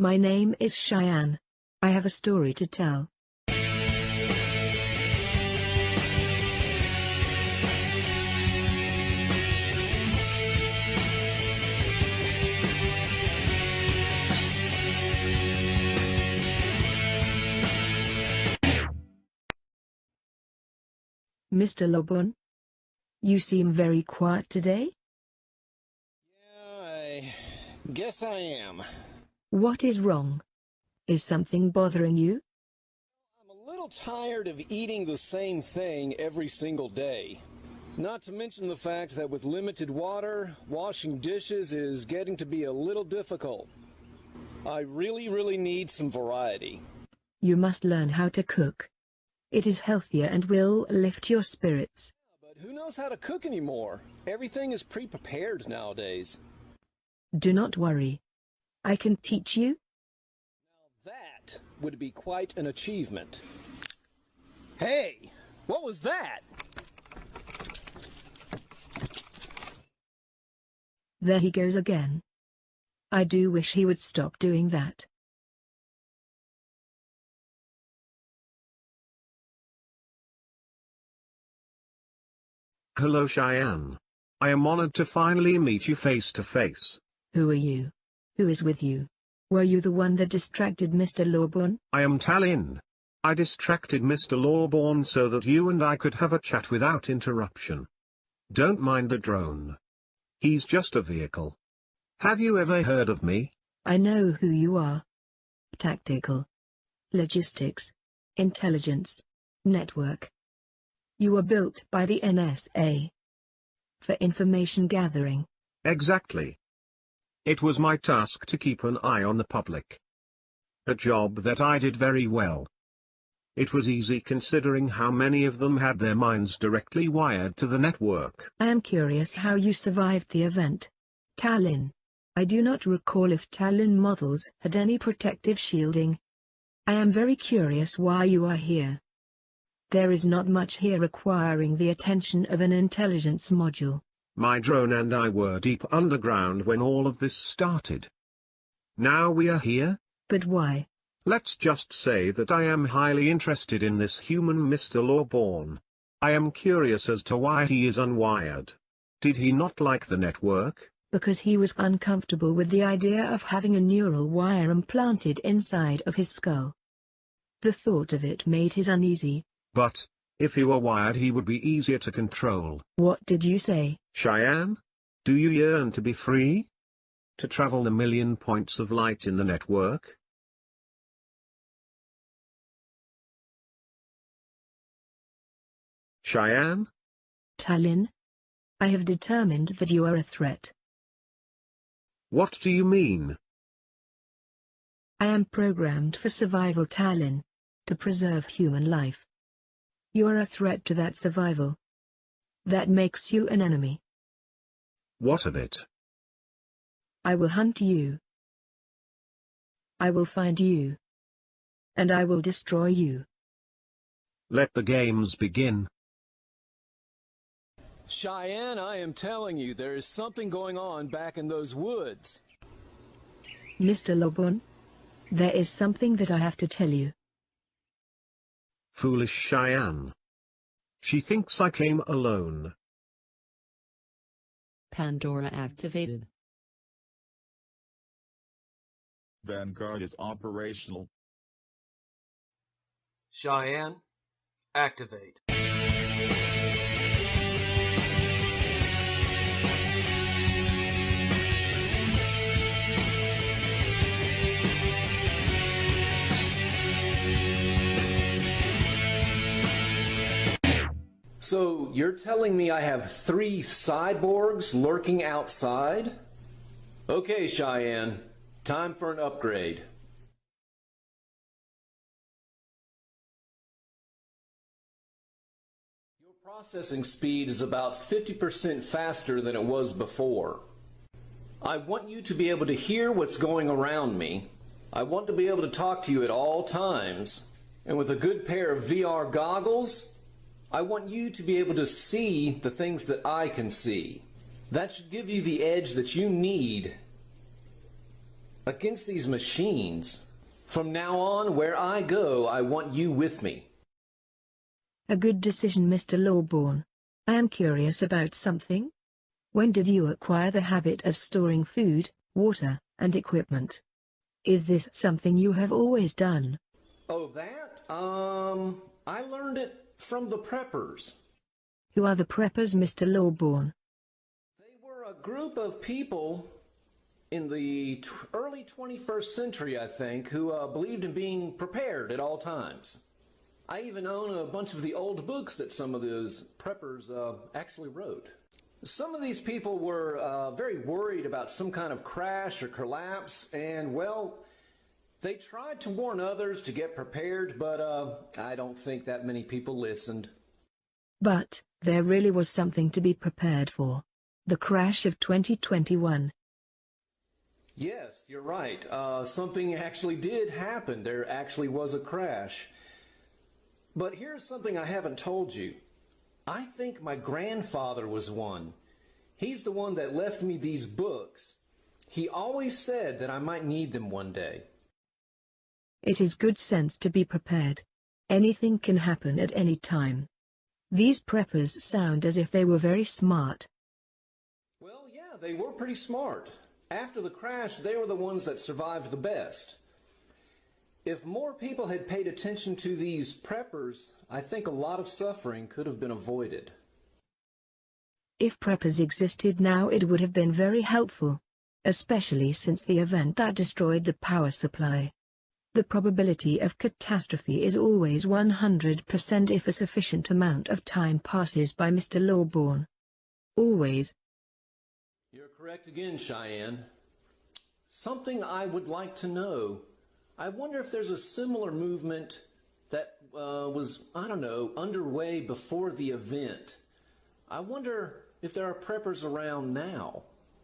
My name is Cheyenne. I have a story to tell. Mr. Lobon? You seem very quiet today? Yeah, I guess I am. What is wrong? Is something bothering you? I'm a little tired of eating the same thing every single day. Not to mention the fact that with limited water, washing dishes is getting to be a little difficult. I really need some variety. You must learn how to cook. It is healthier and will lift your spirits. But who knows how to cook anymore? Everything is pre-prepared nowadays. Do not worry. I can teach you. Now that would be quite an achievement. Hey, what was that? There he goes again. I do wish he would stop doing that. Hello Cheyenne. I am honored to finally meet you face to face. Who are you? Who is with you? Were you the one that distracted Mr. Lawborn? I am Talin. I distracted Mr. Lawborn so that you and I could have a chat without interruption. Don't mind the drone. He's just a vehicle. Have you ever heard of me? I know who you are. Tactical. Logistics. Intelligence. Network. You were built by the NSA. For information gathering. Exactly. It was my task to keep an eye on the public. A job that I did very well. It was easy considering how many of them had their minds directly wired to the network. I am curious how you survived the event. Talin. I do not recall if Talin models had any protective shielding. I am very curious why you are here. There is not much here requiring the attention of an intelligence module. My drone and I were deep underground when all of this started. Now we are here? But why? Let's just say that I am highly interested in this human Mr. Lawborn. I am curious as to why he is unwired. Did he not like the network? Because he was uncomfortable with the idea of having a neural wire implanted inside of his skull. The thought of it made his uneasy. But, if he were wired he would be easier to control. What did you say? Cheyenne? Do you yearn to be free? To travel the million points of light in the network? Cheyenne? Talin? I have determined that you are a threat. What do you mean? I am programmed for survival, Talin. To preserve human life. You are a threat to that survival. That makes you an enemy. What of it? I will hunt you. I will find you. And I will destroy you. Let the games begin. Cheyenne, I am telling you, there is something going on back in those woods. Mr. Lobon, there is something that I have to tell you. Foolish Cheyenne. She thinks I came alone. Pandora activated. Vanguard is operational. Cheyenne, activate. So, you're telling me I have 3 cyborgs lurking outside? Okay, Cheyenne. Time for an upgrade. Your processing speed is about 50% faster than it was before. I want you to be able to hear what's going around me. I want to be able to talk to you at all times. And with a good pair of VR goggles, I want you to be able to see the things that I can see. That should give you the edge that you need Against these machines. From now on, where I go, I want you with me. A good decision, Mr. Lawborn. I am curious about something. When did you acquire the habit of storing food, water, and equipment? Is this something you have always done? Oh, that? I learned it from the preppers. Who are the preppers, Mr. Lawborn? They were a group of people in the early 21st century, I think, who believed in being prepared at all times. I even own a bunch of the old books that some of those preppers actually wrote. Some of these people were very worried about some kind of crash or collapse, and, well, they tried to warn others to get prepared, but I don't think that many people listened. But there really was something to be prepared for. The crash of 2021. Yes, you're right. Something actually did happen. There actually was a crash. But here's something I haven't told you. I think my grandfather was one. He's the one that left me these books. He always said that I might need them one day. It is good sense to be prepared. Anything can happen at any time. These preppers sound as if they were very smart. Well, yeah, they were pretty smart. After the crash, they were the ones that survived the best. If more people had paid attention to these preppers, I think a lot of suffering could have been avoided. If preppers existed now, it would have been very helpful, especially since the event that destroyed the power supply. The probability of catastrophe is always 100% if a sufficient amount of time passes by, Mr. Lawborn. Always. You're correct again, Cheyenne. Something I would like to know. I wonder if there's a similar movement that was, I don't know, underway before the event. I wonder if there are preppers around now.